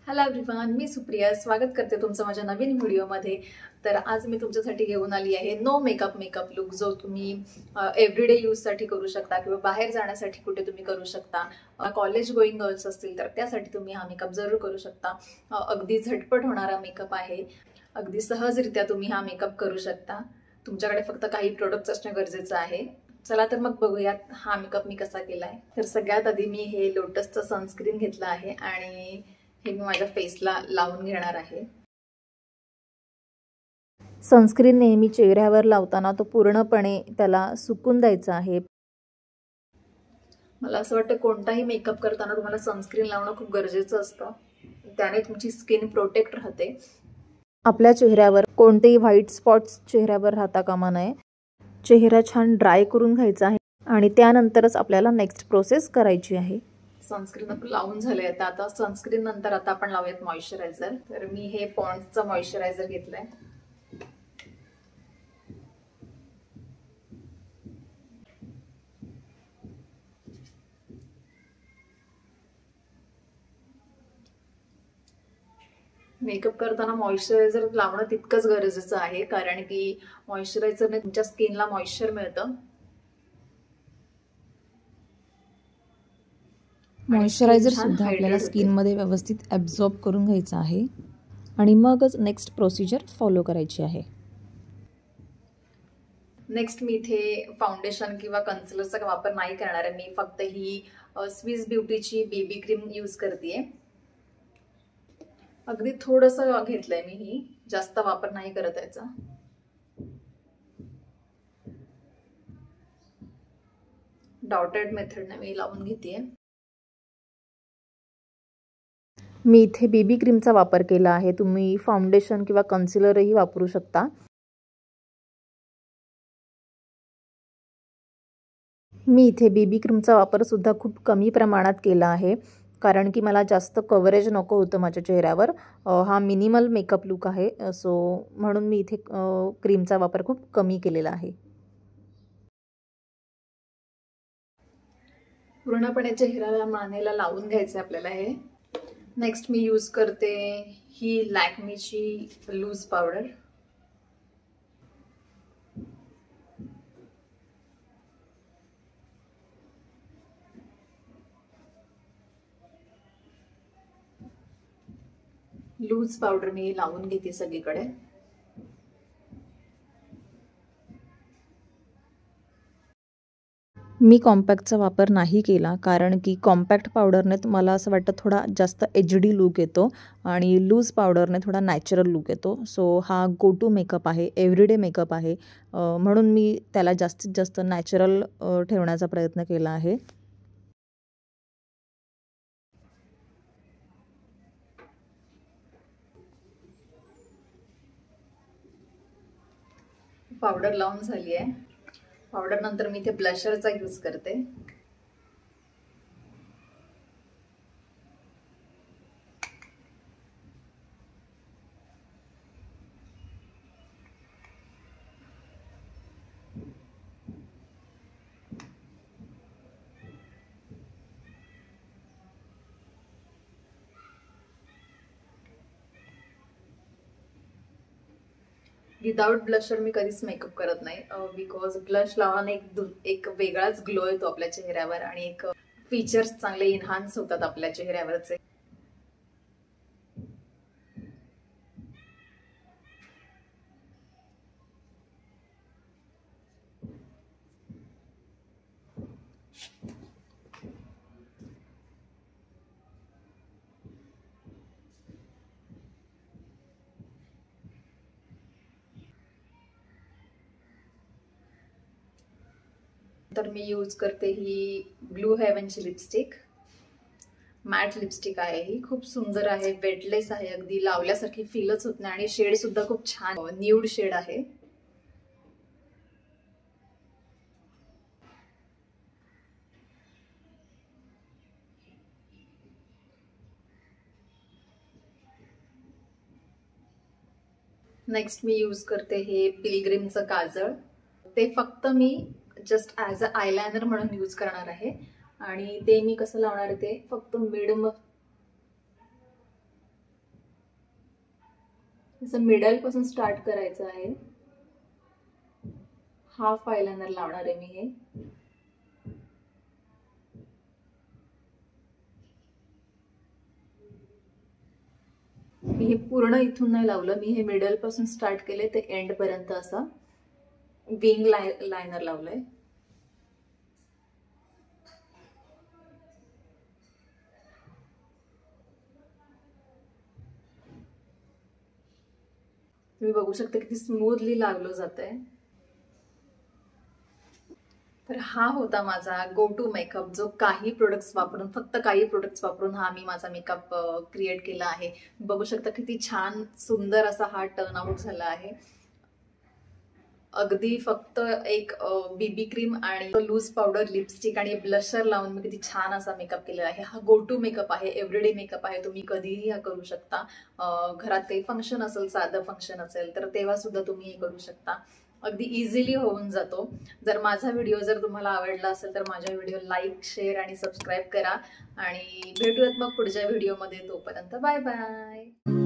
Hello everyone, मी सुप्रिया स्वागत करते तुमचं माझ्या नवीन व्हिडिओमध्ये। तर आज मी तुमच्यासाठी घेऊन आली आहे नो मेकअप लुक, जो तुम्ही एव्हरीडे यूजसाठी करू शकता किंवा बाहेर जाण्यासाठी कुठे तुम्ही करू शकता। कॉलेज गोईंग गर्ल्स असतील तर त्यासाठी तुम्ही हा मेकअप जरूर करू शकता। अगदी झटपट होणारा मेकअप आहे, अगदी सहजरित्या तुम्ही हा मेकअप करू शकता। तुमच्याकडे फक्त काही प्रोडक्ट्स असणे गरजेचं आहे। चला तर मग बघूयात हा मेकअप मी कसा केलाय। तर सगळ्यात आधी मी हे लोटसचं सनस्क्रीन घेतलं आहे आणि हे मी माझ्या फेसला लावून घेणार आहे। सनस्क्रीन नेहमी चेहऱ्यावर लावताना तो पूर्णपणे त्याला सुकून द्यायचा आहे। मला असं वाटतं कोणताही मेकअप करताना तुम्हाला सनस्क्रीन लावणं खूप गरजेचं असतं, त्याने तुमची स्किन प्रोटेक्ट राहते। आपल्या चेहऱ्यावर कोणतेही व्हाईट स्पॉट्स चेहऱ्यावर राहता कामा नये। चेहरा छान ड्राय करून घ्यायचा आहे आणि त्यानंतरच आपल्याला नेक्स्ट प्रोसेस करायची आहे। सनस्क्रीन लावून झाले आता सनस्क्रीन नंतर आता आपण लावूयात मॉइश्चरायझर। तर मी हे पॉन्ड्सचं मॉइश्चरायझर घेतलंय। मेकअप करताना मॉइश्चरायझर लावणं तितकंच गरजेचं आहे, कारण की मॉइश्चरायझरने तुमच्या स्किनला मॉइश्चर मिळतं। मॉइश्चरायझर सुद्धा आपल्याला स्किनमध्ये व्यवस्थित ॲब्झॉर्ब करून घ्यायचं आहे आणि मगच नेक्स्ट प्रोसिजर फॉलो करायची आहे। नेक्स्ट मी इथे फाउंडेशन किंवा कन्सिलरचा वापर नाही करणार आहे। मी फक्त ही स्विस ब्युटीची बेबी क्रीम यूज करतेय। अगदी थोडंसं घेतलंय मी, ही जास्त वापर नाही करत याचा। डॉटेड मेथडने मी लावून घेतेय। मी इथे बेबी क्रीमचा वापर केला आहे, तुम्ही फाउंडेशन किंवा कन्सिलरही वापरू शकता। मी इथे बेबी क्रीमचा वापर सुद्धा खूप कमी प्रमाणात केला आहे, कारण की मला जास्त कव्हरेज नको होतं माझ्या चेहऱ्यावर। हा मिनिमल मेकअप लुक आहे, सो म्हणून मी इथे क्रीमचा वापर खूप कमी केलेला आहे। पूर्णपणे चेहऱ्याला मानेला लावून घ्यायचं आपल्याला हे। नेक्स्ट मी यूज करते ही लॅक्मेची लूज पावडर। लूज पावडर मी लावून घेते सगळीकडे। मी कॉम्पॅक्टचा वापर नाही केला, कारण की कॉम्पॅक्ट पावडरने मला असं वाटतं थोडा जास्त HD लुक येतो आणि लूज पावडरने थोडा नॅचरल लुक येतो। सो हा गो टू मेकअप आहे, एव्हरीडे मेकअप आहे, म्हणून मी त्याला जास्तीत जास्त नॅचरल ठेवण्याचा प्रयत्न केला आहे। पावडर लावून झाली आहे। पावडर नंतर मी इथे ब्लशरचा यूज करते। विदाउट ब्लशर मी कधीच मेकअप करत नाही, बिकॉज ब्लश लावल्याने एक वेगळाच ग्लो येतो आपल्या चेहऱ्यावर आणि एक फीचर्स चांगले इन्हान्स होतात आपल्या चेहऱ्यावरचे। तर मी यूज करते ही ब्लू हेवनची लिपस्टिक। मॅट लिपस्टिक आहे, ही खूप सुंदर आहे, वेटलेस आहे, अगदी लावल्यासारखी फीलच होत नाही आणि शेड सुद्धा खूप छान न्यूड शेड आहे। नेक्स्ट मी यूज करते हे पिलग्रिमचं काजळ। ते फक्त मी जस्ट ॲज अ आयलायनर म्हणून यूज करणार आहे आणि ते मी कसं लावणार आहे ते फक्त असं मिडल पासून स्टार्ट करायचं आहे. हाफ आयलाइनर लावणार आहे मी हे. मी हे पूर्ण इथून नाही लावलं, मी हे मिडल पासून स्टार्ट केले ते एंड पर्यंत असं विंग लायनर लावलंय. तुम्ही बघू शकता किती स्मूथली लागलं जातंय. तर हा होता माझा गो टू मेकअप, जो काही प्रोडक्ट्स वापरून, फक्त काही प्रोडक्ट्स वापरून हा मी माझा मेकअप क्रिएट केला आहे. बघू शकता किती छान सुंदर असा हा टर्न आउट झाला आहे. अगदी फक्त एक बीबी क्रीम आणि लूज पावडर, लिपस्टिक आणि ब्लशर लावून मी किती छान असा मेकअप केलेला आहे. हा गो टू मेकअप आहे, एव्हरीडे मेकअप आहे. तुम्ही कधीही हा करू शकता. घरात काही फंक्शन असेल, साधं फंक्शन असेल तर तेव्हा सुद्धा तुम्ही हे करू शकता. अगदी इझिली होऊन जातो. जर माझा व्हिडिओ जर तुम्हाला आवडला असेल तर माझ्या व्हिडिओ लाईक, शेअर आणि सबस्क्राईब करा. आणि भेटूयात मग पुढच्या व्हिडिओमध्ये. तोपर्यंत बाय बाय.